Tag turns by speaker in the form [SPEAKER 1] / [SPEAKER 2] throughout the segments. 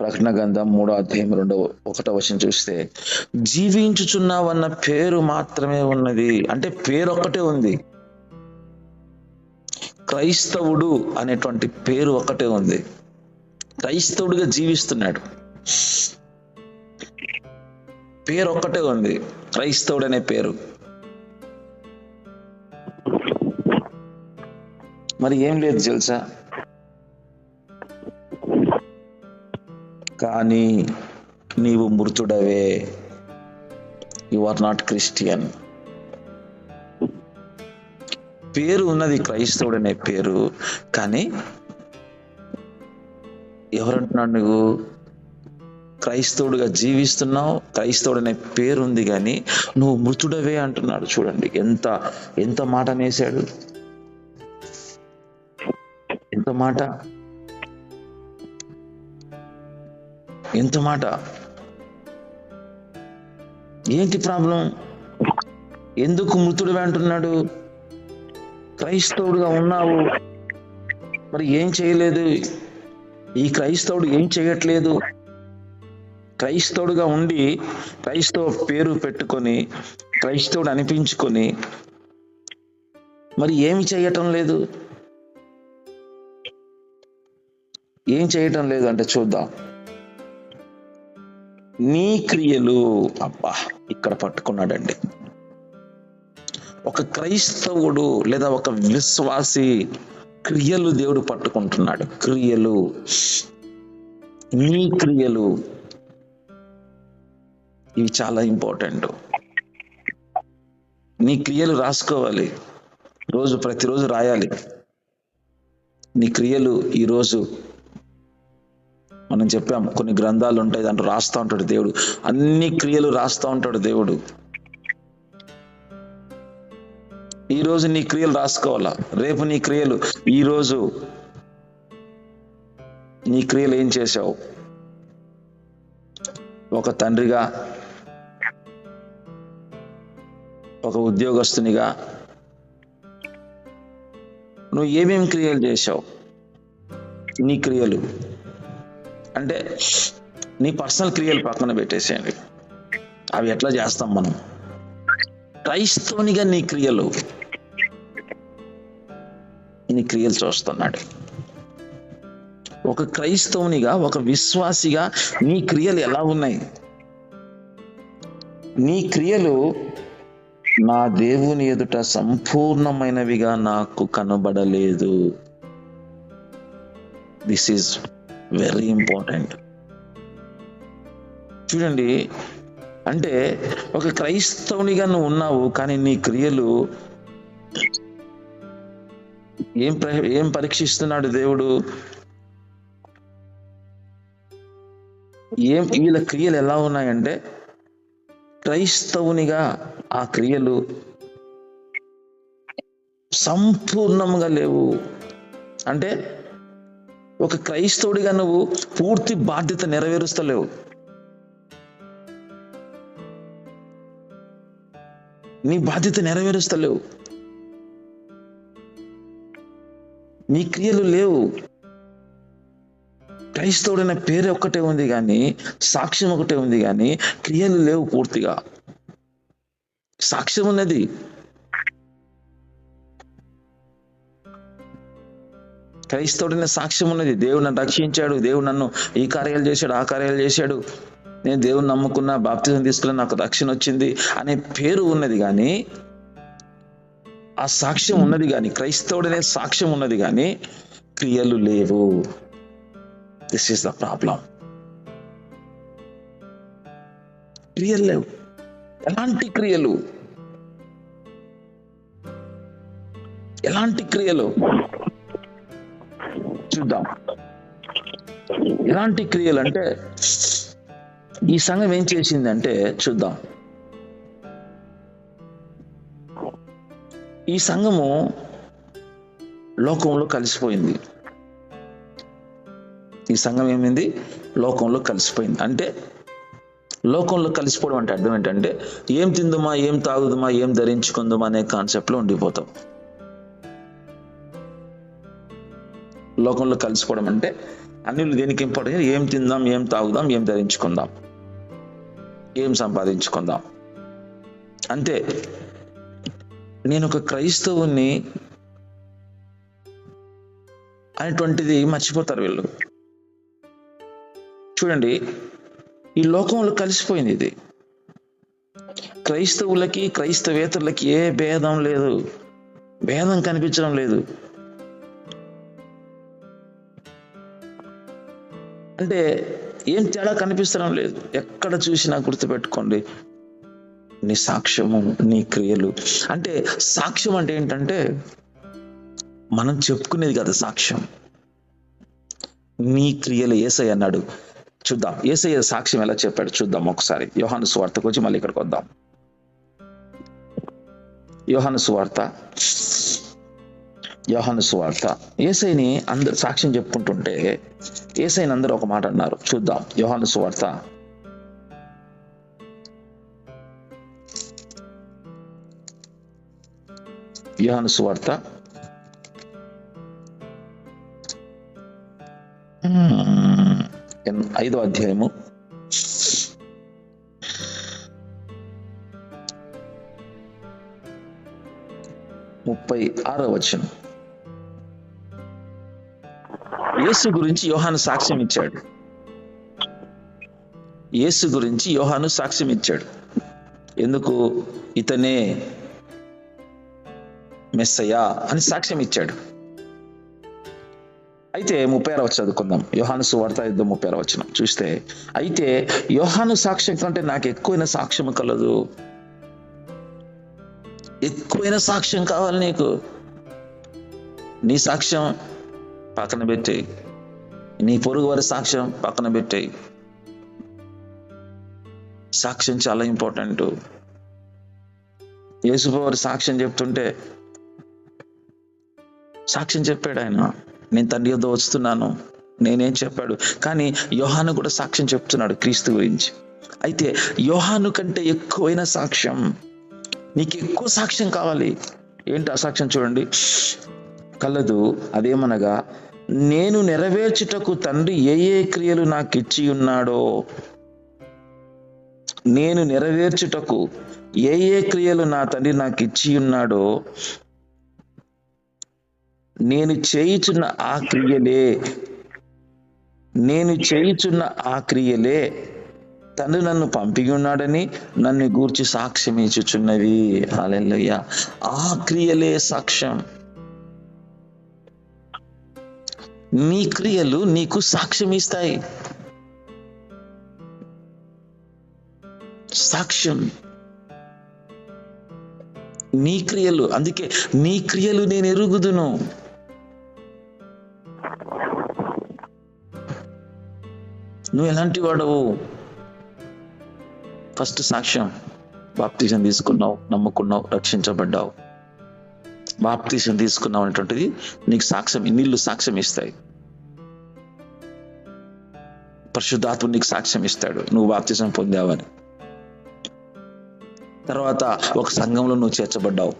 [SPEAKER 1] ప్రకటన గ్రంథం 3:1 చూస్తే జీవించుచున్నావన్న పేరు మాత్రమే ఉన్నది. అంటే పేరు ఒక్కటే ఉంది. క్రైస్తవుడు అనేటువంటి పేరు ఒక్కటే ఉంది. క్రైస్తవుడిగా జీవిస్తున్నాడు, పేరు ఒక్కటే ఉంది, క్రైస్తవుడు అనే పేరు. మరి ఏం లేదు తెలుసా? కానీ నీవు మృతుడవే, యు ఆర్ నాట్ క్రిస్టియన్. పేరు ఉన్నది క్రైస్తవుడు అనే పేరు, కానీ ఎవరంటున్నాడు? నువ్వు క్రైస్తవుడిగా జీవిస్తున్నావు, క్రైస్తవుడు అనే పేరు ఉంది, కానీ నువ్వు మృతుడవే అంటున్నాడు. చూడండి ఎంత మాట అనేసాడు, ఎంత మాట. ఏంటి ప్రాబ్లం? ఎందుకు మృతుడివే అంటున్నాడు? క్రైస్తవుడిగా ఉన్నావు, మరి ఏం చేయలేదు. ఈ క్రైస్తవుడు ఏం చేయట్లేదు. క్రైస్తవుడిగా ఉండి క్రైస్తవ పేరు పెట్టుకొని క్రైస్తవుడు అనిపించుకొని మరి ఏమి చేయటం లేదు. ఏం చేయటం లేదు అంటే చూద్దాం. నీ క్రియలు, అబ్బా ఇక్కడ పట్టుకున్నాడండి. ఒక క్రైస్తవుడు లేదా ఒక విశ్వాసి క్రియలు దేవుడు పట్టుకుంటున్నాడు. క్రియలు, నీ క్రియలు, ఇవి చాలా ఇంపార్టెంట్. నీ క్రియలు రాసుకోవాలి, ప్రతిరోజు రాయాలి. నీ క్రియలు ఈరోజు మనం చెప్పాం, కొన్ని గ్రంథాలు ఉంటాయి, దాంట్లో రాస్తా ఉంటాడు దేవుడు. అన్ని క్రియలు రాస్తా ఉంటాడు దేవుడు. ఈరోజు నీ క్రియలు రాసుకోవాలా, రేపు నీ క్రియలు. ఈరోజు నీ క్రియలు ఏం చేశావు? ఒక తండ్రిగా, ఒక ఉద్యోగస్తునిగా నువ్వు ఏమేమి క్రియలు చేశావు? నీ క్రియలు అంటే నీ పర్సనల్ క్రియలు పక్కన పెట్టేసేయండి, అవి ఎట్లా చేస్తాం మనం. క్రైస్తవునిగా నీ క్రియలు చూస్తున్నాడు. ఒక క్రైస్తవునిగా, ఒక విశ్వాసిగా నీ క్రియలు ఎలా ఉన్నాయి? నీ క్రియలు నా దేవుని ఎదుట సంపూర్ణమైనవిగా నాకు కనబడలేదు. This is very important. చూడండి, అంటే ఒక క్రైస్తవునిగా నువ్వు ఉన్నావు, కానీ నీ క్రియలు ఏం పరీక్షిస్తున్నాడు దేవుడు? వీళ్ళ క్రియలు ఎలా ఉన్నాయంటే క్రైస్తవునిగా ఆ క్రియలు సంపూర్ణంగా లేవు. అంటే ఒక క్రైస్తవుడిగా నువ్వు పూర్తి బాధ్యత నెరవేరుస్తలేవు. నీ బాధ్యత నెరవేరుస్తలేవు, నీ క్రియలు లేవు. క్రైస్తవుడైన పేరు ఒక్కటే ఉంది కానీ, సాక్ష్యం ఒకటే ఉంది కానీ క్రియలు లేవు. పూర్తిగా సాక్ష్యం ఉన్నది, క్రైస్తవుడైన సాక్ష్యం ఉన్నది. దేవుడు నన్ను రక్షించాడు, దేవుడు నన్ను ఈ కార్యాలు చేశాడు, ఆ కార్యాలు చేశాడు, నేను దేవుని నమ్ముకున్నా, బాప్తిజం తీసుకున్నా, నాకు రక్షణ వచ్చింది అనే పేరు ఉన్నది. కానీ ఆ సాక్ష్యం ఉన్నది కానీ, క్రైస్తవుడనే సాక్ష్యం ఉన్నది కానీ క్రియలు లేవు. This is the problem. క్రియలు లేవు. ఎలాంటి క్రియలు? చూద్దాం. ఎలాంటి క్రియలు అంటే ఈ సంఘం ఏం చేసిందంటే చూద్దాం. ఈ సంఘము లోకంలో కలిసిపోయింది. ఈ సంఘం ఏమైంది? లోకంలో కలిసిపోయింది. అంటే లోకంలో కలిసిపోవడం అంటే అర్థం ఏంటంటే ఏం తిందుమా, ఏం తాగుదుమా, ఏం ధరించుకుందామా అనే కాన్సెప్ట్లో ఉండిపోతాం. లోకంలో కలిసిపోవడం అంటే అన్యులు దేనికి ఇంపార్టెంట్? ఏం తిందాం, ఏం తాగుదాం, ఏం ధరించుకుందాం, ఏం సంపాదించుకుందాం, అంతే. నేను ఒక క్రైస్తవుని అనేటువంటిది మర్చిపోతారు వీళ్ళు. చూడండి, ఈ లోకంలో కలిసిపోయింది ఇది. క్రైస్తవులకి క్రైస్తవేతరులకి ఏ భేదం లేదు, భేదం కనిపించడం లేదు. అంటే ఏం తేడా కనిపించడం లేదు. ఎక్కడ చూసినా గుర్తుపెట్టుకోండి, నీ సాక్ష్యము, నీ క్రియలు. అంటే సాక్ష్యం అంటే ఏంటంటే మనం చెప్పుకునేది కదా సాక్ష్యం. నీ క్రియలు. యేసయ్య అన్నాడు, చూద్దాం యేసయ్య సాక్ష్యం ఎలా చెప్పాడు చూద్దాం ఒకసారి. యోహాను సువార్తకు వచ్చి మళ్ళీ ఇక్కడికి వద్దాం. యోహాను సువార్త యేసయ్యని అందరు సాక్ష్యం చెప్పుకుంటుంటే యేసయ్యని అందరూ ఒక మాట అన్నారు. చూద్దాం యోహాను సువార్త 5వ అధ్యాయము 36వ వచనం. యేసు గురించి యోహాను సాక్ష్యం ఇచ్చాడు. యేసు గురించి యోహాను సాక్ష్యం ఇచ్చాడు. ఎందుకు? ఇతనే మెస్సయ్యా అని సాక్ష్యం ఇచ్చాడు. అయితే 36వ చదువుకుందాం. యోహాను సువార్త 5:36 వచనం చూస్తే, అయితే యోహాను సాక్ష్యం కంటే నాకు ఎక్కువైన సాక్ష్యం కలదు. ఎక్కువైన సాక్ష్యం కావాలి నీకు. నీ సాక్ష్యం పక్కన పెట్టేయి, నీ పొరుగు వారి సాక్ష్యం పక్కన పెట్టేయి. సాక్ష్యం చాలా ఇంపార్టెంట్. యేసుప్రభువు వారి సాక్ష్యం చెప్తుంటే సాక్ష్యం చెప్పాడు ఆయన, నేను తండ్రి యొద్ద వస్తున్నాను, నేనేం చెప్పాడు. కానీ యోహాను కూడా సాక్ష్యం చెప్తున్నాడు క్రీస్తు గురించి. అయితే యోహాను కంటే ఎక్కువైన సాక్ష్యం, నీకు ఎక్కువ సాక్ష్యం కావాలి. ఏంటి ఆ సాక్ష్యం? చూడండి, కలదు. అదేమనగా, నేను నెరవేర్చుటకు తండ్రి ఏ ఏ క్రియలు నాకు ఇచ్చి ఉన్నాడో, నేను నెరవేర్చుటకు ఏ ఏ క్రియలు నా తండ్రి నాకు ఇచ్చి ఉన్నాడో, నేను చేయుచున్న ఆ క్రియలే తండ్రి నన్ను పంపి ఉన్నాడని నన్ను గూర్చి సాక్ష్యం ఇచ్చుచున్నవి. హల్లెలూయా. ఆ క్రియలే సాక్ష్యం. నీ క్రియలు నీకు సాక్ష్యం ఇస్తాయి. సాక్ష్యం నీ క్రియలు. అందుకే నీ క్రియలు నేను ఎరుగుదును. నువ్వు ఎలాంటి వాడవు? ఫస్ట్ సాక్ష్యం, బాప్తిజం తీసుకున్నావు, నమ్ముకున్నావు, రక్షించబడ్డావు. బాప్తిజం తీసుకున్నావు అనేటువంటిది నీకు సాక్ష్యం. నీళ్లు సాక్ష్యం ఇస్తాయి. పరిశుద్ధాత్మ నీకు సాక్ష్యం ఇస్తాడు నువ్వు బాప్తిజం పొందావని. తర్వాత ఒక సంఘంలో నువ్వు చేర్చబడ్డావు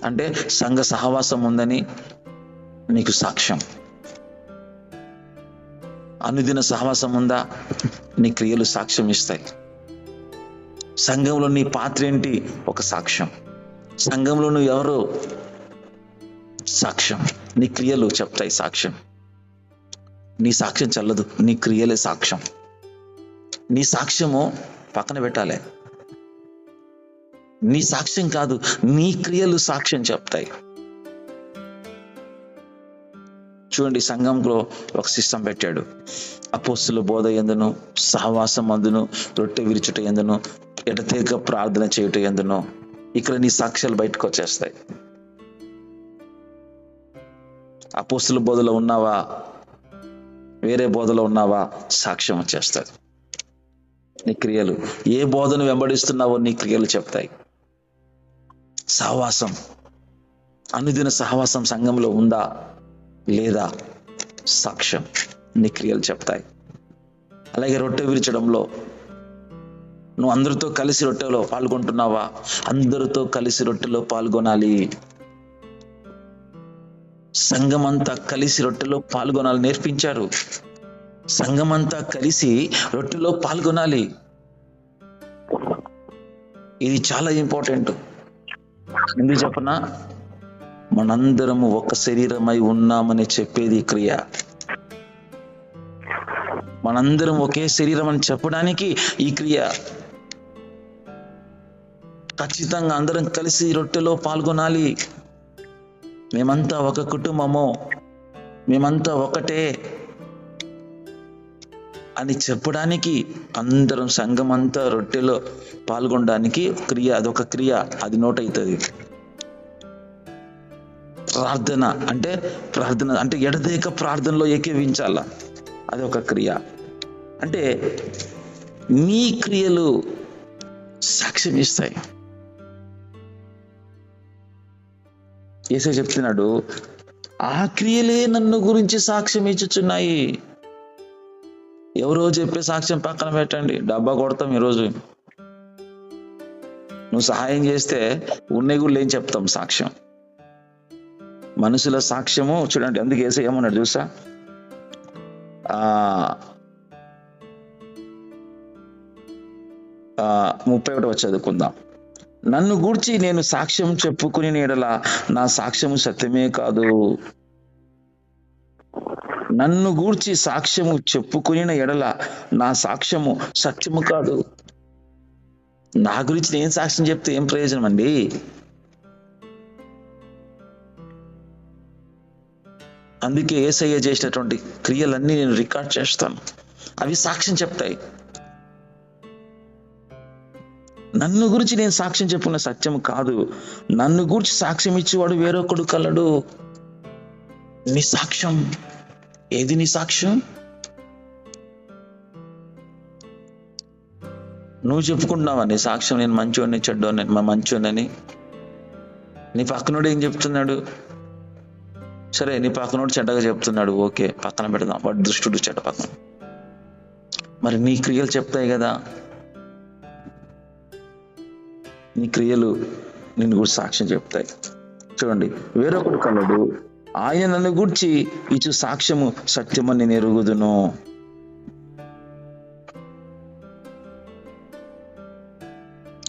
[SPEAKER 1] అంటే సంఘ సహవాసం ఉందని నీకు సాక్ష్యం. అనుదిన సహవాసం ఉందా? నీ క్రియలు సాక్ష్యం ఇస్తాయి. సంఘంలో నీ పాత్ర ఏంటి? ఒక సాక్ష్యం. సంఘంలో నువ్వు ఎవరు? సాక్ష్యం. నీ క్రియలు చెప్తాయి సాక్ష్యం. నీ సాక్ష్యం చల్లదు, నీ క్రియలే సాక్ష్యం. నీ సాక్ష్యము పక్కన పెట్టాలి. నీ సాక్ష్యం కాదు, నీ క్రియలు సాక్ష్యం చెప్తాయి. చూడండి, సంఘంలో ఒక సిస్టమ్ పెట్టాడు. అపోస్తుల బోధ యందును, సహవాసం అందును, రొట్టె విరుచుట యందును, ఎడతెగక ప్రార్థన చేయుట యందును. ఇక్కడ నీ సాక్ష్యాలు బయటకు వచ్చేస్తాయి. అపోస్తుల బోధలో ఉన్నావా, వేరే బోధలో ఉన్నావా, సాక్ష్యం వచ్చేస్తుంది. నీ క్రియలు, ఏ బోధను వెంబడిస్తున్నావో నీ క్రియలు చెప్తాయి. సహవాసం, అనుదిన సహవాసం సంఘంలో ఉందా లేదా, సాక్ష్యం, నీ క్రియలు చెప్తాయి. అలాగే రొట్టె విరచడంలో నువ్వు అందరితో కలిసి రొట్టెలో పాల్గొంటున్నావా? అందరితో కలిసి రొట్టెలో పాల్గొనాలి. సంఘమంతా కలిసి రొట్టెలో పాల్గొనాలి నేర్పించారు. సంఘమంతా కలిసి రొట్టెలో పాల్గొనాలి. ఇది చాలా ఇంపార్టెంట్. ఎందుకు చెప్పనా? మనందరము ఒక శరీరమై ఉన్నామని చెప్పేది క్రియ. మనందరం ఒకే శరీరం అని చెప్పడానికి ఈ క్రియ. ఖచ్చితంగా అందరం కలిసి రొట్టెలో పాల్గొనాలి. మేమంతా ఒక కుటుంబము, మేమంతా ఒకటే అని చెప్పడానికి, అందరం సంఘం అంతా రొట్టెలో పాల్గొనడానికి క్రియ. అదొక క్రియ, అది నోట్ అవుతుంది. ప్రార్థన అంటే ఎడతెగక ప్రార్థనలో ఏకీవించాల, అదొక క్రియ. అంటే నీ క్రియలు సాక్ష్యం ఇస్తాయి. యేసయ్య చెప్తున్నాడు, ఆ క్రియలే నన్ను గురించి సాక్ష్యం ఇచ్చుచున్నాయి. ఎవరో చెప్పే సాక్ష్యం పక్కన పెట్టండి, డబ్బా కొడతాం. ఈరోజు నువ్వు సహాయం చేస్తే ఉన్నవి కూడా లేని చెప్తాం సాక్ష్యం. మనుషుల సాక్ష్యము చూడండి. అందుకు యేసయ్య ఏమన్నాడు చూసా? 31 చదువుకుందాం. నన్ను గూర్చి నేను సాక్ష్యం చెప్పుకుని ఎడల నా సాక్ష్యము సత్యమే కాదు. నన్ను గూర్చి సాక్ష్యము చెప్పుకుని ఎడల నా సాక్ష్యము సత్యము కాదు. నా గురించి నేను సాక్ష్యం చెప్తే ఏం ప్రయోజనం అండి? అందుకే యేసయ్య చేసినటువంటి క్రియలన్నీ నేను రికార్డ్ చేస్తాను, అవి సాక్ష్యం చెప్తాయి. నన్ను గురించి నేను సాక్ష్యం చెప్పుకున్న సత్యం కాదు. నన్ను గురించి సాక్ష్యం ఇచ్చేవాడు వేరొకడు కలడు. నీ సాక్ష్యం ఏది? నీ సాక్ష్యం నువ్వు చెప్పుకుంటున్నావా? నీ సాక్ష్యం నేను మంచోడిని, చెడ్డోని, మంచోనని. నీ పక్కనోడు ఏం చెప్తున్నాడు? సరే, నీ పక్కనోడు చెడ్డగా చెప్తున్నాడు, ఓకే, పక్కన పెడదాం. వాడు దుష్టుడు, చెడ్డ పక్కన. మరి నీ క్రియలు చెప్తాయి కదా. నీ క్రియలు నిన్ను గురించి సాక్ష్యం చెప్తాయి. చూడండి, వేరొకడు కలడు, ఆయన నన్ను గూర్చి ఇచ్చు సాక్ష్యము సత్యమని నేను ఎరుగుదును.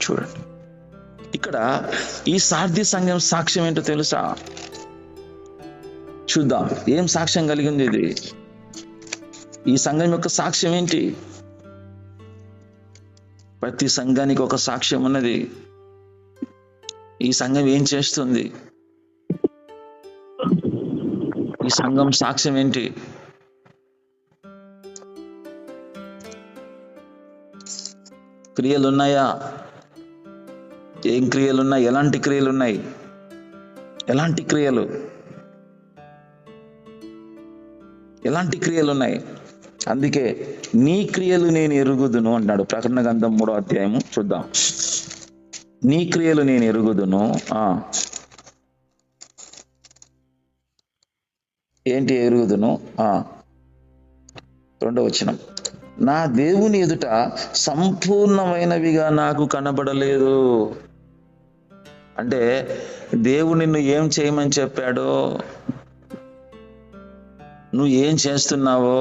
[SPEAKER 1] చూడండి, ఇక్కడ ఈ సార్థి సంఘం సాక్ష్యం ఏంటో తెలుసా? చూద్దాం, ఏం సాక్ష్యం కలిగింది ఇది? ఈ సంఘం యొక్క సాక్ష్యం ఏంటి? ప్రతి సంఘానికి ఒక సాక్ష్యం ఉన్నది. ఈ సంఘం ఏం చేస్తుంది? ఈ సంఘం సాక్ష్యం ఏంటి? క్రియలు ఉన్నాయా? ఏం క్రియలు ఉన్నాయి? ఎలాంటి క్రియలు ఉన్నాయి? ఎలాంటి క్రియలు? ఎలాంటి క్రియలు ఉన్నాయి? అందుకే నీ క్రియలు నేను ఎరుగుదును అన్నాడు. ప్రకటన గ్రంథం 3వ అధ్యాయము చూద్దాం. నీ క్రియలు నేను ఎరుగుదును. ఏంటి ఎరుగుదును? 2వ వచనం, నా దేవుని ఎదుట సంపూర్ణమైనవిగా నాకు కనబడలేదు. అంటే దేవుడు నిన్ను ఏం చేయమని చెప్పాడో, నువ్వు ఏం చేస్తున్నావో,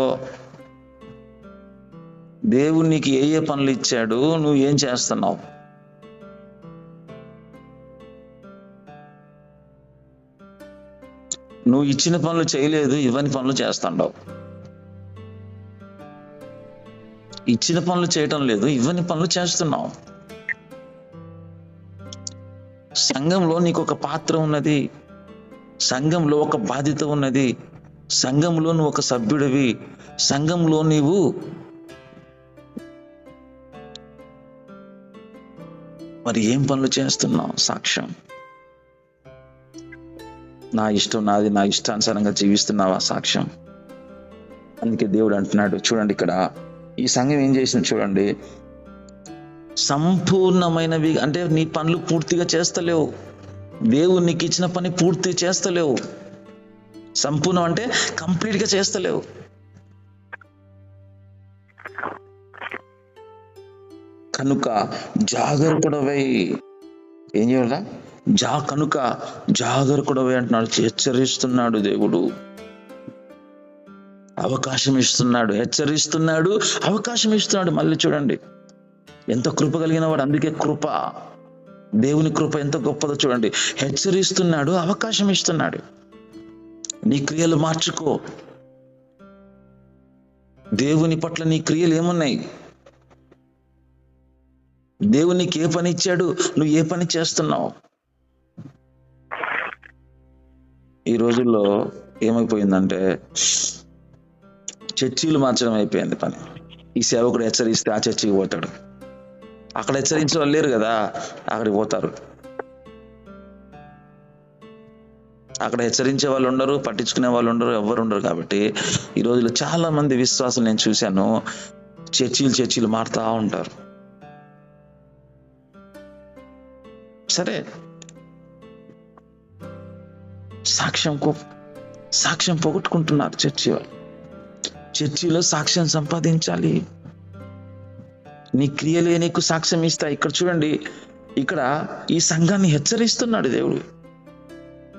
[SPEAKER 1] దేవుడు నీకు ఏ ఏ పనులు ఇచ్చాడు, నువ్వు ఏం చేస్తున్నావు, నువ్వు ఇచ్చిన పనులు చేయలేదు, ఇవ్వని పనులు చేస్తున్నావు. ఇచ్చిన పనులు చేయటం లేదు, ఇవ్వని పనులు చేస్తున్నావు. సంఘంలో నీకు ఒక పాత్ర ఉన్నది, సంఘంలో ఒక బాధ్యత ఉన్నది, సంఘంలో నువ్వు ఒక సభ్యుడివి, సంఘంలో నీవు మరి ఏం పనులు చేస్తున్నావు? సాక్ష్యం. నా ఇష్టం నాది, నా ఇష్టానుసారంగా జీవిస్తున్నావా? సాక్ష్యం. అందుకే దేవుడు అంటున్నాడు, చూడండి ఇక్కడ ఈ సంఘం ఏం చేసింది చూడండి. సంపూర్ణమైనవి అంటే నీ పనులు పూర్తిగా చేస్తలేవు, దేవుడు నీకు ఇచ్చిన పని పూర్తి చేస్తలేవు. సంపూర్ణం అంటే కంప్లీట్ గా చేస్తలేవు. కనుక జాగ్రత్తడవై ఏం చేయాలా? కనుక జాగరూకుడవై అంటున్నాడు, హెచ్చరిస్తున్నాడు దేవుడు. అవకాశం ఇస్తున్నాడు, హెచ్చరిస్తున్నాడు, అవకాశం ఇస్తున్నాడు. మళ్ళీ చూడండి ఎంత కృప కలిగిన వాడు. అందుకే కృప, దేవుని కృప ఎంత గొప్పదో చూడండి. హెచ్చరిస్తున్నాడు, అవకాశం ఇస్తున్నాడు. నీ క్రియలు మార్చుకో. దేవుని పట్ల నీ క్రియలు ఏమున్నాయి? దేవుడు నీకు ఏ పని ఇచ్చాడు, నువ్వు ఏ పని చేస్తున్నావు? ఈ రోజుల్లో ఏమైపోయిందంటే చర్చీలు మార్చడం అయిపోయింది పని. ఈ సేవకుడు హెచ్చరిస్తే ఆ చర్చికి పోతాడు. అక్కడ హెచ్చరించే వాళ్ళు లేరు కదా, అక్కడికి పోతారు. అక్కడ హెచ్చరించే వాళ్ళు ఉండరు, పట్టించుకునే వాళ్ళు ఉండరు, ఎవ్వరు ఉండరు. కాబట్టి ఈ రోజుల్లో చాలా మంది విశ్వాసులు నేను చూశాను, చర్చీలు మారుతా ఉంటారు. సరే, సాక్ష్యం పోగొట్టుకుంటున్నారు చర్చి వాళ్ళు. చర్చిలో సాక్ష్యం సంపాదించాలి. నీ క్రియలే నీకు సాక్ష్యం ఇస్తాయి. ఇక్కడ చూడండి, ఇక్కడ ఈ సంఘాన్ని హెచ్చరిస్తున్నాడు దేవుడు.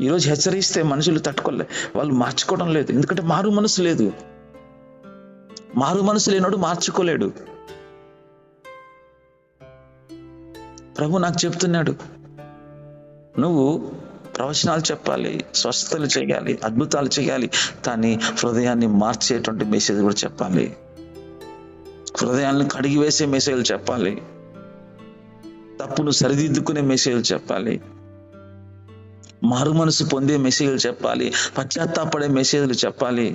[SPEAKER 1] ఈరోజు హెచ్చరిస్తే మనుషులు తట్టుకోలే, వాళ్ళు మార్చుకోవడం లేదు. ఎందుకంటే మారు మనసు లేదు. మారు మనసు లేనోడు మార్చుకోలేడు. ప్రభు నాకు చెప్తున్నాడు, నువ్వు ప్రవచనాలు చెప్పాలి, స్వస్థతలు చేయాలి, అద్భుతాలు చేయాలి, కానీ హృదయాన్ని మార్చేటువంటి మెసేజ్ కూడా చెప్పాలి. హృదయాన్ని కడిగి వేసే మెసేజ్లు చెప్పాలి. తప్పును సరిదిద్దుకునే మెసేజ్లు చెప్పాలి. మారు మనసు పొందే మెసేజ్లు చెప్పాలి. పశ్చాత్తాపడే మెసేజ్లు చెప్పాలి.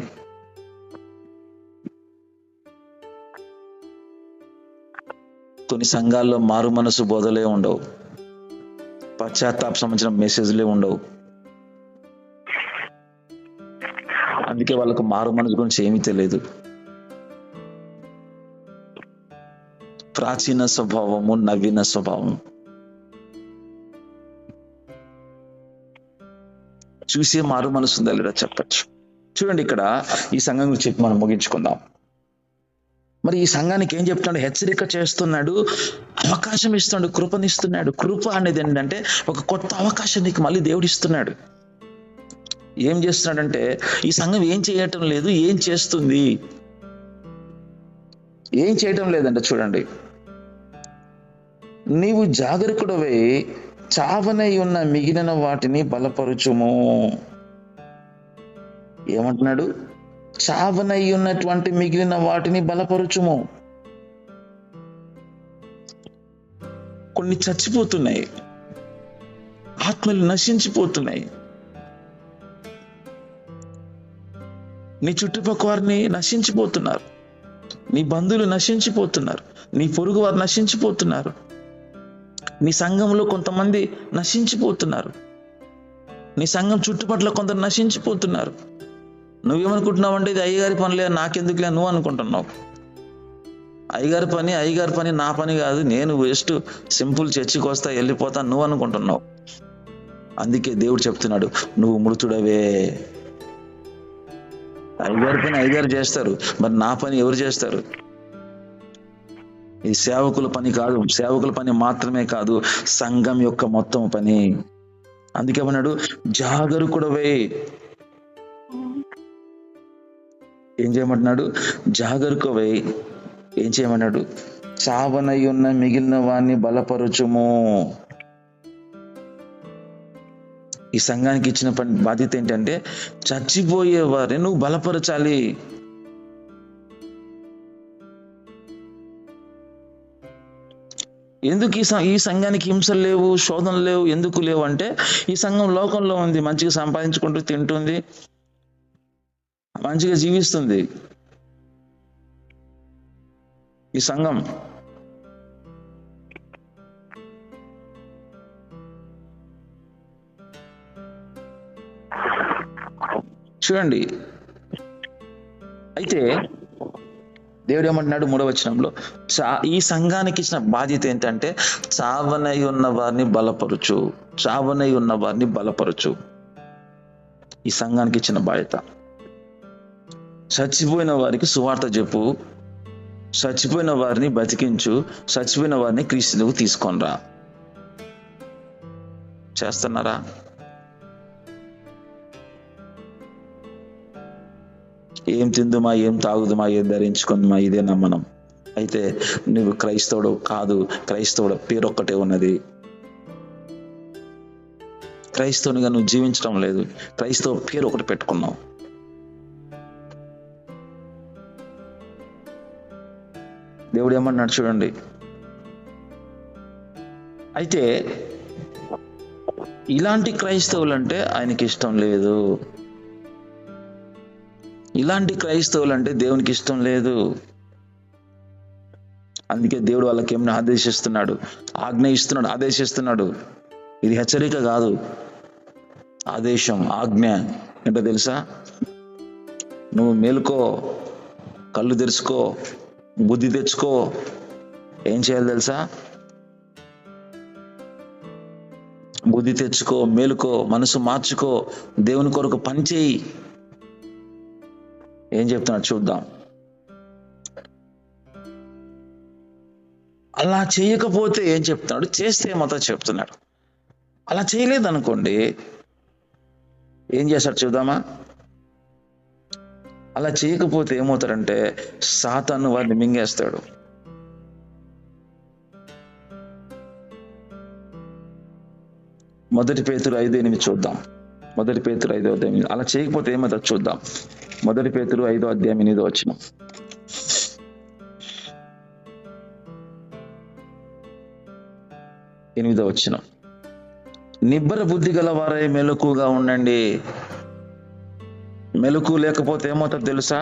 [SPEAKER 1] కొన్ని సంఘాల్లో మారు మనసు బోధలే ఉండవు, పశ్చాత్తాప సంబంధించిన మెసేజ్లే ఉండవు. అందుకే వాళ్ళకు మారు మనసు గురించి ఏమీ తెలియదు. ప్రాచీన స్వభావము, నవీన స్వభావం చూసే మారు మనసు ఉందా లేదా చెప్పచ్చు. చూడండి, ఇక్కడ ఈ సంఘం గురించి చెప్పి మనం ముగించుకుందాం. మరి ఈ సంఘానికి ఏం చెప్తున్నాడు? హెచ్చరిక చేస్తున్నాడు, అవకాశం ఇస్తున్నాడు, కృపనిస్తున్నాడు. కృప అనేది ఏంటంటే ఒక కొత్త అవకాశం నీకు మళ్ళీ దేవుడు ఇస్తున్నాడు. ఏం చేస్తున్నాడంటే, ఈ సంఘం ఏం చేయటం లేదు, ఏం చేస్తుంది? ఏం చేయటం లేదంటే చూడండి, నీవు జాగరూకుడవై చావనై ఉన్న మిగిలిన వాటిని బలపరుచుము. ఏమంటున్నాడు? చావనై ఉన్నటువంటి మిగిలిన వాటిని బలపరుచుము. కొన్ని చచ్చిపోతున్నాయి, ఆత్మలు నశించిపోతున్నాయి. నీ చుట్టుపక్కల వారిని నశించిపోతున్నారు, నీ బంధువులు నశించిపోతున్నారు, నీ పొరుగు వారు నశించిపోతున్నారు, నీ సంఘంలో కొంతమంది నశించిపోతున్నారు, నీ సంఘం చుట్టుపట్ల కొందరు నశించిపోతున్నారు. నువ్వేమనుకుంటున్నావు అంటే ఇది అయ్యగారి పనిలే, నాకెందుకులే నువ్వు అనుకుంటున్నావు. అయ్యగారి పని నా పని కాదు, నేను వేస్ట్, సింపుల్, చర్చికి వస్తా వెళ్ళిపోతా నువ్వు అనుకుంటున్నావు. అందుకే దేవుడు చెప్తున్నాడు, నువ్వు మృతుడవే. అయ్యగారి పని అయ్యగారు చేస్తారు, మరి నా పని ఎవరు చేస్తారు? ఇది సేవకుల పని కాదు, సేవకుల పని మాత్రమే కాదు, సంఘం యొక్క మొత్తం పని. అందుకే అన్నాడు, జాగరూకుడవై. ఏం చేయమంటున్నాడు? జాగరూకుడవై ఏం చేయమన్నాడు? చావనై ఉన్న మిగిలిన వాణ్ణి బలపరచుము. ఈ సంఘానికి ఇచ్చిన బాధ్యత ఏంటంటే చచ్చిపోయే వారిని నువ్వు బలపరచాలి. ఎందుకు ఈ సంఘానికి హింసలు లేవు, శోధనలు లేవు? ఎందుకు లేవు అంటే ఈ సంఘం లోకంలో ఉంది, మంచిగా సంపాదించుకుంటూ తింటుంది, మంచిగా జీవిస్తుంది. ఈ సంఘం చూడండి. అయితే దేవుడు ఏమంటున్నాడు 3వ వచనంలో, ఈ సంఘానికి ఇచ్చిన బాధ్యత ఏంటంటే చావనై ఉన్న వారిని బలపరచు, చావనై ఉన్న వారిని బలపరచు. ఈ సంఘానికి ఇచ్చిన బాధ్యత. చచ్చిపోయిన వారికి సువార్త చెప్పు, చచ్చిపోయిన వారిని బతికించు, చచ్చిపోయిన వారిని క్రీస్తుకు తీసుకొనిరా. చేస్తున్నారా? ఏం తిందుమా, ఏం తాగుదుమా, ఏం ధరించుకుందుమా, ఇదేనా మనం? అయితే నువ్వు క్రైస్తవుడు కాదు. క్రైస్తవుడు పేరు ఒక్కటే ఉన్నది. క్రైస్తవునిగా నువ్వు జీవించడం లేదు. క్రైస్తవ పేరు ఒకటి పెట్టుకున్నావు. దేవుడు ఏమన్నాడు చూడండి. అయితే ఇలాంటి క్రైస్తవులు అంటే ఆయనకి ఇష్టం లేదు. ఇలాంటి క్రైస్తవులు అంటే దేవునికి ఇష్టం లేదు. అందుకే దేవుడు వాళ్ళకి ఏమైనా ఆదేశిస్తున్నాడు, ఆజ్ఞయిస్తున్నాడు, ఆదేశిస్తున్నాడు. ఇది హెచ్చరిక కాదు, ఆదేశం, ఆజ్ఞ. ఏంటో తెలుసా? నువ్వు మేలుకో, కళ్ళు తెరుచుకో, బుద్ధి తెచ్చుకో. ఏం చేయాలి తెలుసా? బుద్ధి తెచ్చుకో, మేలుకో, మనసు మార్చుకో, దేవుని కొరకు పని చేయి. ఏం చెప్తున్నాడు చూద్దాం. అలా చేయకపోతే ఏం చెప్తున్నాడు, చేస్తే ఏమవుతా చెప్తున్నాడు. అలా చేయలేదనుకోండి ఏం చేస్తాడు చూద్దామా? అలా చేయకపోతే ఏమవుతాడంటే సాతాను వారిని మింగేస్తాడు. మొదటి పేతురు 5:8 చూద్దాం. మొదటి పేతురు 5:8. అలా చేయకపోతే ఏమవుతుంది చూద్దాం. మొదటి పేతురు 5:8. నిబ్బర బుద్ధి గల వారై మెలకుగా ఉండండి. మెలకు లేకపోతే ఏమవుతుంది తెలుసా?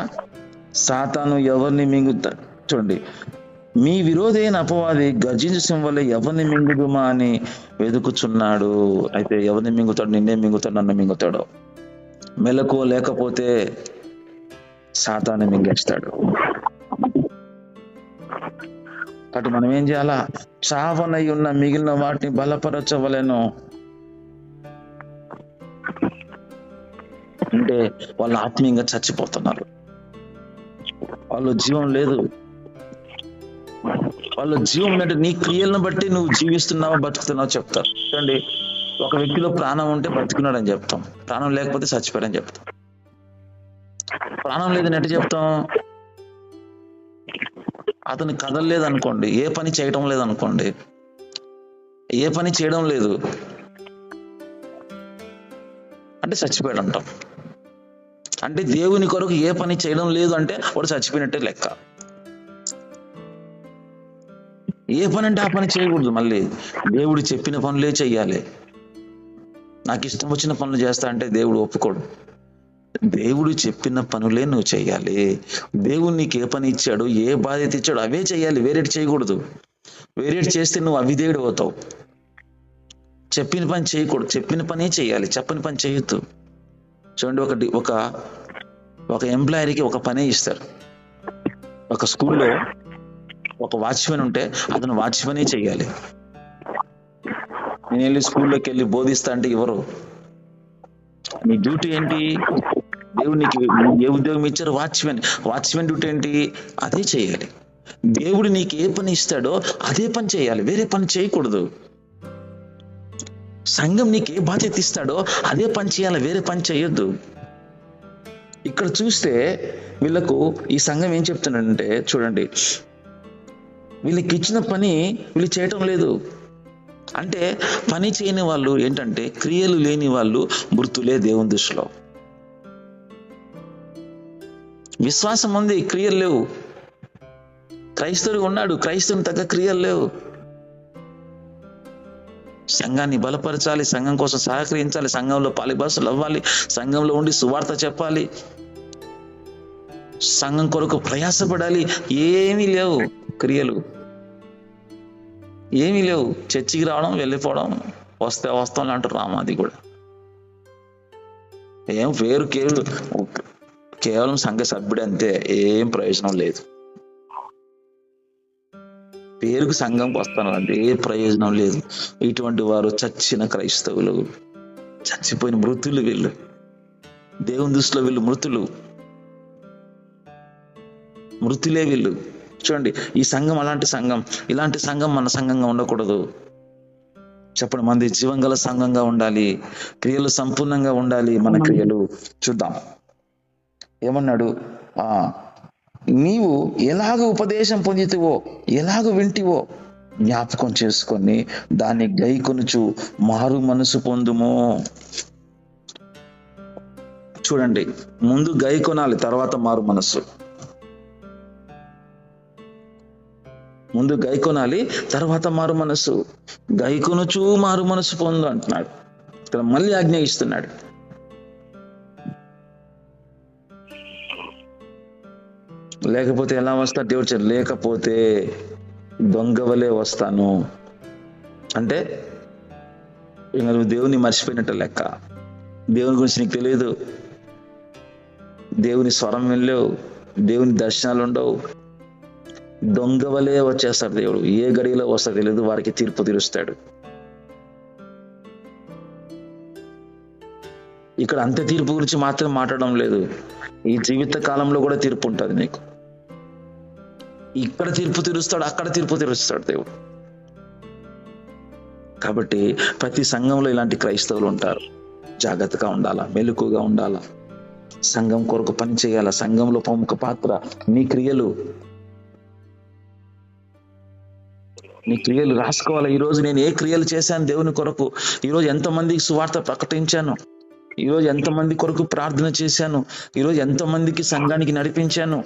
[SPEAKER 1] సాతాను ఎవరిని మింగుతాడు చూడండి. మీ విరోధి అయిన అపవాది గర్జించు సింహం ఎవరిని మింగుదుమా అని వెతుకుచున్నాడు. అయితే ఎవరిని మింగుతాడు? నిన్నే మింగుతాడు, నన్ను మింగుతాడు. మెలకు లేకపోతే సాతాను మింగేస్తాడు. కాబట్టి మనం ఏం చేయాలా? చావనై ఉన్న మిగిలిన వాటిని బలపరచవలెను. అంటే వాళ్ళు ఆత్మీయంగా చచ్చిపోతున్నారు. వాళ్ళు జీవం లేదు. వాళ్ళు జీవం అంటే నీ క్రియలను బట్టి నువ్వు జీవిస్తున్నావా, బతుకుతున్నావా చెప్తారు. చూడండి, ఒక వ్యక్తిలో ప్రాణం ఉంటే బతుకున్నాడు అని చెప్తాం, ప్రాణం లేకపోతే చచ్చిపోయాడని చెప్తాం. ప్రాణం లేదని ఎట్లా చెప్తాం? అతను కదలలేదు అనుకోండి, ఏ పని చేయడం లేదనుకోండి, ఏ పని చేయడం లేదు అంటే చచ్చిపోయాడు అంటాం. అంటే దేవుని కొరకు ఏ పని చేయడం లేదు అంటే వాడు చచ్చిపోయినట్టే లెక్క. ఏ పని అంటే ఆ పని చేయకూడదు. మళ్ళీ దేవుడు చెప్పిన పనులే చెయ్యాలి. నాకు ఇష్టం వచ్చిన పనులు చేస్తా అంటే దేవుడు ఒప్పుకోడు. దేవుడు చెప్పిన పనులే నువ్వు చెయ్యాలి. దేవుడు నీకు ఏ పని ఇచ్చాడు, ఏ బాధ్యత ఇచ్చాడు అవే చెయ్యాలి. వేరేటి చేయకూడదు. వేరేటి చేస్తే నువ్వు అవిధేయుడు అవుతావు. చెప్పిన పని చేయకూడదు, చెప్పిన పనే చెయ్యాలి, చెప్పని పని చేయొద్దు. చూడండి, ఒక ఎంప్లాయరీకి ఒక పనే ఇస్తారు. ఒక స్కూల్లో ఒక వాచ్మెన్ ఉంటే అతను వాచ్మెనే చెయ్యాలి. నేను వెళ్ళి స్కూల్లోకి వెళ్ళి బోధిస్తా అంటే ఎవరు? నీ డ్యూటీ ఏంటి? దేవుడు నీకు ఏ ఉద్యోగం ఇచ్చారు? వాచ్మెన్ డ్యూటీ ఏంటి? అదే చేయాలి. దేవుడు నీకు ఏ పని ఇస్తాడో అదే పని చేయాలి, వేరే పని చేయకూడదు. సంఘం నీకు ఏ బాధ్యత ఇస్తాడో అదే పని చేయాలి, వేరే పని చేయొద్దు. ఇక్కడ చూస్తే వీళ్ళకు ఈ సంఘం ఏం చెప్తున్నాడంటే చూడండి, వీళ్ళకి ఇచ్చిన పని వీళ్ళు చేయటం లేదు. అంటే పని చేయని వాళ్ళు ఏంటంటే క్రియలు లేని వాళ్ళు మృతులే దేవుని దృష్టిలో. విశ్వాసం ఉంది, క్రియలు లేవు. క్రైస్తవుడు ఉన్నాడు, క్రైస్తవుని తగ్గ క్రియలు లేవు. సంఘాన్ని బలపరచాలి, సంఘం కోసం సహకరించాలి, సంఘంలో పాలిభాషలు అవ్వాలి, సంఘంలో ఉండి సువార్త చెప్పాలి, సంఘం కొరకు ప్రయాసపడాలి. ఏమీ లేవు క్రియలు, ఏమీ లేవు. చర్చికి రావడం, వెళ్ళిపోవడం, వస్తాం అంటారు రామాది కూడా. ఏం పేరు కేవలం సంఘ సభ్యుడు అంతే, ఏం ప్రయోజనం లేదు. పేరుకు సంఘంకి వస్తాను అంటే ఏ ప్రయోజనం లేదు. ఇటువంటి వారు చచ్చిన క్రైస్తవులు, చచ్చిపోయిన మృతులు. వీళ్ళు దేవుని దృష్టిలో వీళ్ళు మృతులే వీళ్ళు. చూడండి, ఈ సంఘం అలాంటి సంఘం, ఇలాంటి సంఘం మన సంఘంగా ఉండకూడదు. చెప్పండి, మంది జీవం గల సంఘంగా ఉండాలి, క్రియలు సంపూర్ణంగా ఉండాలి. మన క్రియలు చూద్దాం. ఏమన్నాడు? నీవు ఎలాగ ఉపదేశం పొందితివో, ఎలాగ వింటివో జ్ఞాపకం చేసుకొని దాన్ని గైకొనుచు మారు మనసు పొందుము. చూడండి, ముందు గైకొనాలి, తర్వాత మారు మనసు. ముందు గైకొనాలి, తర్వాత మారు మనసు. గైకొనుచు మారు మనసు పొందు అంటున్నాడు. ఇక్కడ మళ్ళీ ఆజ్ఞ ఇస్తున్నాడు. లేకపోతే ఎలా వస్తా? దేవుడు లేకపోతే దొంగవలే వస్తాను అంటే ఇంకా నువ్వు దేవుని మర్చిపోయినట్టు లెక్క. దేవుని గురించి నీకు తెలియదు, దేవుని స్వరం వెళ్ళలేవు, దేవుని దర్శనాలు ఉండవు. దొంగవలే వచ్చేస్తాడు దేవుడు. ఏ గడిలో వస్తా తెలియదు, వారికి తీర్పు తీరుస్తాడు. ఇక్కడ అంత్య తీర్పు గురించి మాత్రం మాట్లాడడం లేదు, ఈ జీవిత కాలంలో కూడా తీర్పు ఉంటుంది నీకు. ఇక్కడ తీర్పు తీరుస్తాడు, అక్కడ తీర్పు తీరుస్తాడు దేవుడు. కాబట్టి ప్రతి సంఘంలో ఇలాంటి క్రైస్తవులు ఉంటారు. జాగ్రత్తగా ఉండాలా, మెలకుగా ఉండాలా, సంఘం కొరకు పని చేయాలా, సంఘంలో ప్రముఖ పాత్ర. నీ క్రియలు రాసుకోవాలా. ఈరోజు నేను ఏ క్రియలు చేశాను దేవుని కొరకు, ఈరోజు ఎంతమందికి సువార్త ప్రకటించాను, ఈరోజు ఎంతమంది కొరకు ప్రార్థన చేశాను, ఈరోజు ఎంతమందికి సంఘానికి నడిపించాను,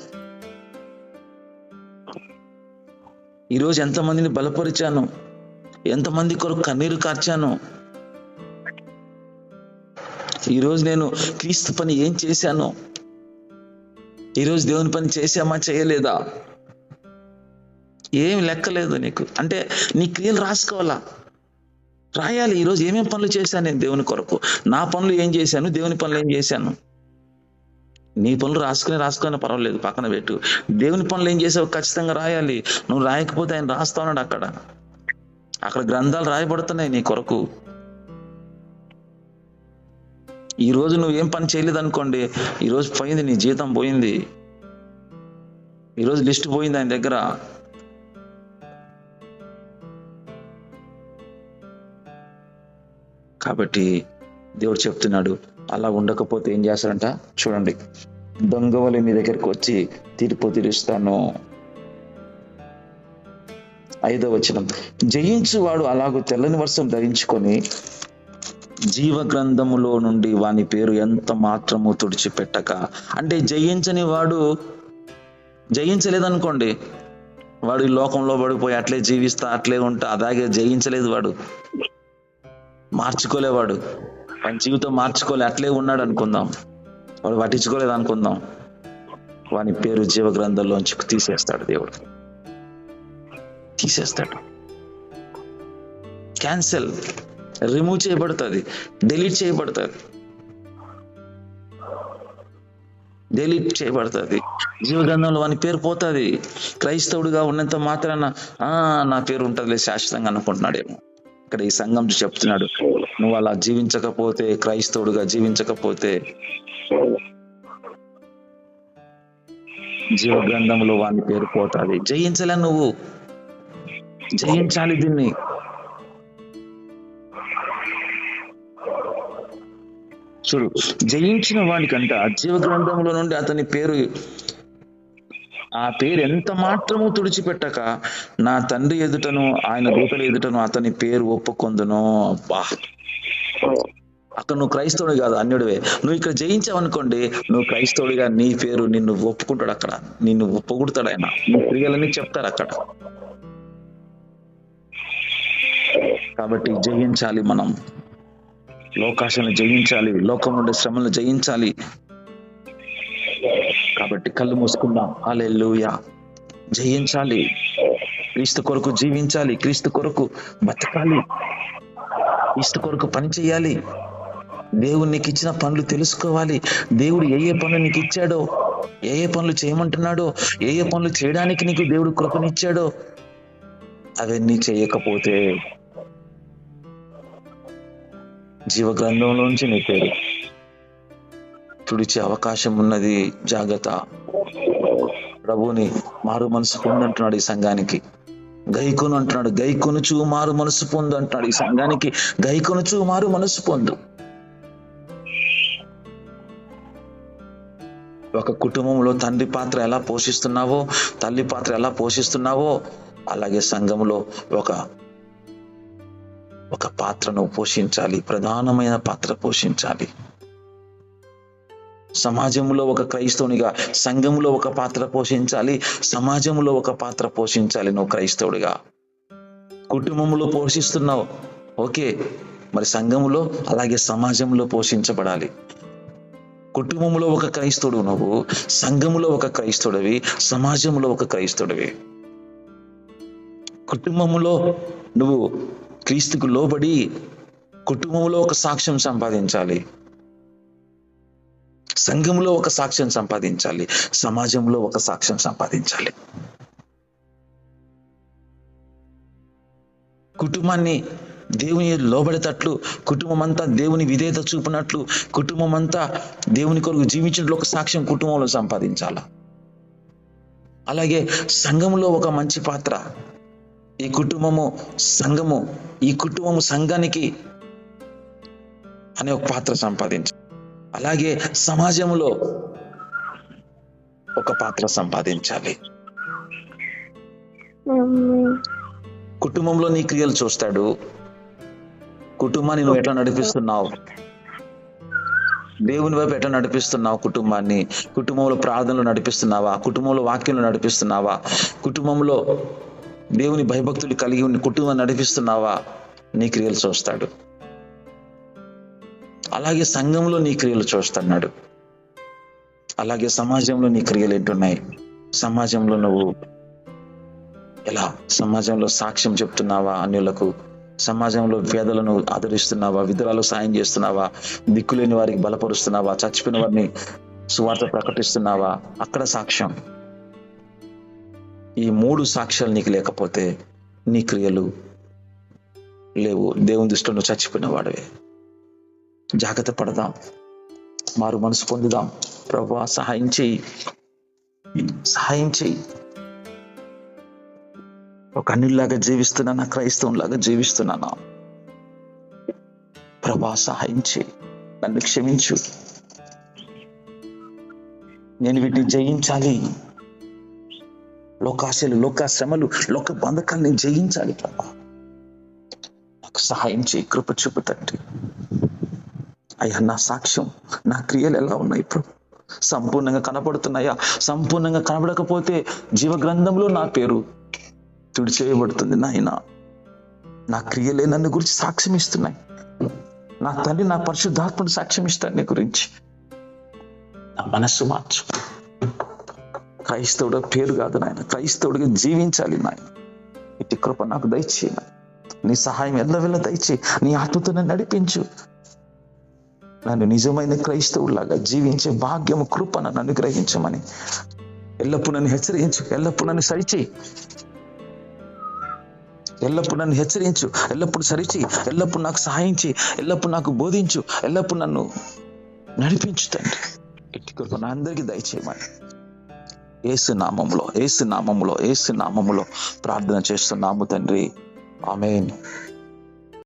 [SPEAKER 1] ఈరోజు ఎంతమందిని బలపరిచాను, ఎంతమంది కొరకు కన్నీరు కార్చాను, ఈరోజు నేను క్రీస్తు పని ఏం చేశాను, ఈరోజు దేవుని పని చేశామా చేయలేదా, ఏం లెక్కలేదు నీకు. అంటే నీ క్రియలు రాసుకోవాలా, రాయాలి. ఈరోజు ఏమేం పనులు చేశాను నేను దేవుని కొరకు, నా పనులు ఏం చేశాను, దేవుని పనులు ఏం చేశాను. నీ పనులు రాసుకుని పర్వాలేదు, పక్కన పెట్టు. దేవుని పనులు ఏం చేసావు ఖచ్చితంగా రాయాలి. నువ్వు రాయకపోతే ఆయన రాస్తా ఉన్నాడు. అక్కడ గ్రంథాలు రాయబడుతున్నాయి నీ కొరకు. ఈరోజు నువ్వు ఏం పని చేయలేదు అనుకోండి, ఈరోజు పోయింది, నీ జీతం పోయింది, ఈరోజు లిస్ట్ పోయింది ఆయన దగ్గర. కాబట్టి దేవుడు చెప్తున్నాడు, అలా ఉండకపోతే ఏం చేస్తాడంట చూడండి. దొంగవలి మీ దగ్గరికి వచ్చి తీర్పు తీరుస్తాను. 5వ వచనం, జయించువాడు అలాగూ తెల్లని వస్త్రం ధరించుకొని జీవ గ్రంథములో నుండి వాని పేరు ఎంత మాత్రము తుడిచిపెట్టక. అంటే జయించని వాడు, జయించలేదనుకోండి, వాడు ఈ లోకంలో పడిపోయి అట్లే జీవిస్తా అట్లే ఉంటా, అలాగే జయించలేదు వాడు, మార్చుకోలేవాడు, వాడి జీవితం మార్చుకోలే, అట్లే ఉన్నాడు అనుకుందాం, వాడు పట్టించుకోలేదు అనుకుందాం, వాని పేరు జీవ గ్రంథంలోంచి తీసేస్తాడు దేవుడు, తీసేస్తాడు. క్యాన్సెల్, రిమూవ్ చేయబడుతుంది, డిలీట్ చేయబడుతుంది, జీవగ్రంథంలో వాని పేరు పోతుంది. క్రైస్తవుడిగా ఉన్నంత మాత్రాన నా పేరు ఉంటుందిలే శాశ్వతంగా అనుకుంటున్నాడేమో. ఇక్కడ ఈ సంఘం చెప్తున్నాడు, నువ్వు అలా జీవించకపోతే, క్రైస్తవుడిగా జీవించకపోతే జీవ గ్రంథంలో వాని పేరు పోతుంది. జయించలే, నువ్వు జయించాలి దీన్ని. చూడు, జయించిన వాడికంట జీవ గ్రంథంలో నుండి అతని పేరు, ఆ పేరు ఎంత మాత్రము తుడిచిపెట్టక నా తండ్రి ఎదుటను ఆయన దూతల ఎదుటను అతని పేరు ఒప్పుకొందును. అబ్బా, అక్కడ నువ్వు క్రైస్తవుడి కాదు, అన్యుడివే. నువ్వు ఇక్కడ జయించావనుకోండి, నువ్వు క్రైస్తవుడిగా నీ పేరు నిన్ను ఒప్పుకుంటాడు, అక్కడ నిన్ను పొగుడుతాడు ఆయన, నీ క్రియలని చెప్తారు అక్కడ. కాబట్టి జయించాలి, మనం లోకాశలను జయించాలి, లోకం నుండి శ్రమలను జయించాలి. కాబట్టి కళ్ళు మూసుకుందాం. హల్లెలూయా. జయించాలి, క్రీస్తు కొరకు జీవించాలి, క్రీస్తు కొరకు బతకాలి, క్రీస్తు కొరకు పని చేయాలి. దేవుడు నీకు ఇచ్చిన పనులు తెలుసుకోవాలి. దేవుడు ఏ ఏ పనులు నీకు ఇచ్చాడో, ఏ ఏ పనులు చేయమంటున్నాడో, ఏ ఏ పనులు చేయడానికి నీకు దేవుడు కృపనిచ్చాడో అవన్నీ చేయకపోతే జీవ గ్రంథంలోంచి నీ పేరు తుడిచే అవకాశం ఉన్నది. జాగ్రత్త. ప్రభువుని మారు మనసు పొందంటున్నాడు ఈ సంఘానికి. గైకొను అంటున్నాడు. గైకొనుచు మారు మనసు పొందు అంటున్నాడు. ఈ సంఘానికి గైకొనుచు మారు మనసు పొందు. ఒక కుటుంబంలో తండ్రి పాత్ర ఎలా పోషిస్తున్నావో, తల్లి పాత్ర ఎలా పోషిస్తున్నావో, అలాగే సంఘంలో ఒక పాత్రను పోషించాలి. ప్రధానమైన పాత్ర పోషించాలి. సమాజంలో ఒక క్రైస్తవునిగా సంఘంలో ఒక పాత్ర పోషించాలి. సమాజంలో ఒక పాత్ర పోషించాలి. నువ్వు క్రైస్తవుడిగా కుటుంబంలో పోషిస్తున్నావు, ఓకే, మరి సంఘంలో అలాగే సమాజంలో పోషించబడాలి. కుటుంబంలో ఒక క్రైస్తవుడు నువ్వు, సంఘంలో ఒక క్రైస్తవుడివి, సమాజంలో ఒక క్రైస్తవుడివి. కుటుంబంలో నువ్వు క్రీస్తుకు లోబడి కుటుంబంలో ఒక సాక్ష్యం సంపాదించాలి, సంఘంలో ఒక సాక్ష్యం సంపాదించాలి, సమాజంలో ఒక సాక్ష్యం సంపాదించాలి. కుటుంబాన్ని దేవుని లోబడేటట్లు, కుటుంబం అంతా దేవుని విధేయత చూపినట్లు, కుటుంబం అంతా దేవుని కొరకు జీవించినట్లు ఒక సాక్ష్యం కుటుంబంలో సంపాదించాల. అలాగే సంఘంలో ఒక మంచి పాత్ర, ఈ కుటుంబము సంఘానికి అనే ఒక పాత్ర సంపాదించాలి. అలాగే సమాజంలో ఒక పాత్ర సంపాదించాలి. కుటుంబంలో నీ క్రియలు చూస్తాడు. కుటుంబాన్ని నువ్వు ఎట్లా నడిపిస్తున్నావు, దేవుని వైపు ఎట్లా నడిపిస్తున్నావు, కుటుంబంలో ప్రార్థనలు నడిపిస్తున్నావా, కుటుంబంలో వాక్యంలో నడిపిస్తున్నావా, కుటుంబంలో దేవుని భయభక్తులు కలిగి ఉన్న కుటుంబం నడిపిస్తున్నావా, నీ క్రియలు చూస్తాడు. అలాగే సంఘంలో నీ క్రియలు చూస్తున్నాడు. అలాగే సమాజంలో నీ క్రియలు ఏంటున్నాయి, సమాజంలో నువ్వు ఎలా సమాజంలో సాక్ష్యం చెప్తున్నావా అన్యులకు, సమాజంలో పేదలను ఆదరిస్తున్నావా, విధురాలకు సాయం చేస్తున్నావా, దిక్కులేని వారికి బలపరుస్తున్నావా, చచ్చిపోయిన వారిని సువార్త ప్రకటిస్తున్నావా, అక్కడ సాక్ష్యం. ఈ 3 సాక్ష్యాలు నీకు లేకపోతే నీ క్రియలు లేవు. దేవుని దృష్టిలో నువ్వు చచ్చిపోయిన వాడివే. జాగ్రత్త పడదాం, మారు మనసు పొందుదాం. ప్రభువా సహాయం చేయి. ఒక అన్యుల్లాగా జీవిస్తున్నానా, క్రైస్తవులాగా జీవిస్తున్నానా? ప్రభువా సహాయం చేయి, నన్ను క్షమించు. నేను వీటిని జయించాలి. లోకాశలు, లోక శ్రమలు, లోక బంధకాలను జయించాలి. ప్రభువా నాకు సహాయం చేయి, కృప చూపు తండ్రి. అయ్యా నా సాక్ష్యం, నా క్రియలు ఎలా ఉన్నాయి ఇప్పుడు? సంపూర్ణంగా కనపడుతున్నాయా? సంపూర్ణంగా కనబడకపోతే జీవ గ్రంథంలో నా పేరు తుడిచేయబడుతుంది. నాయనా నా క్రియలే నన్ను గురించి సాక్ష్యం ఇస్తున్నాయి. నా తండ్రి, నా పరిశుద్ధాత్మను సాక్ష్యం ఇస్తాను నీ గురించి. నా మనస్సు మార్చు. క్రైస్తవుడు పేరు కాదు నాయన, క్రైస్తవుడిగా జీవించాలి నాయన. ఇటు కృప నాకు దయచేయి. నీ సహాయం ఎల్లవెల్ల దయచేయి. నీ ఆత్మతో నన్ను నడిపించు. నన్ను నిజమైన క్రైస్తవులాగా జీవించే భాగ్యము, కృప నన్ను అనుగ్రహించమని ఎల్లప్పుడు నన్ను హెచ్చరించు. ఎల్లప్పుడు నన్ను సరిచేయి. ఎల్లప్పుడు నన్ను హెచ్చరించు, ఎల్లప్పుడు సరిచేయి, ఎల్లప్పుడు నాకు సహాయం చేయి, ఎల్లప్పుడు నాకు బోధించు, ఎల్లప్పుడు నన్ను నడిపించు తండ్రి. ఇట్టి కృప నా అందరికీ దయచేయమని యేసు నామములో ప్రార్థన చేస్తున్నాము తండ్రి. ఆమేన్.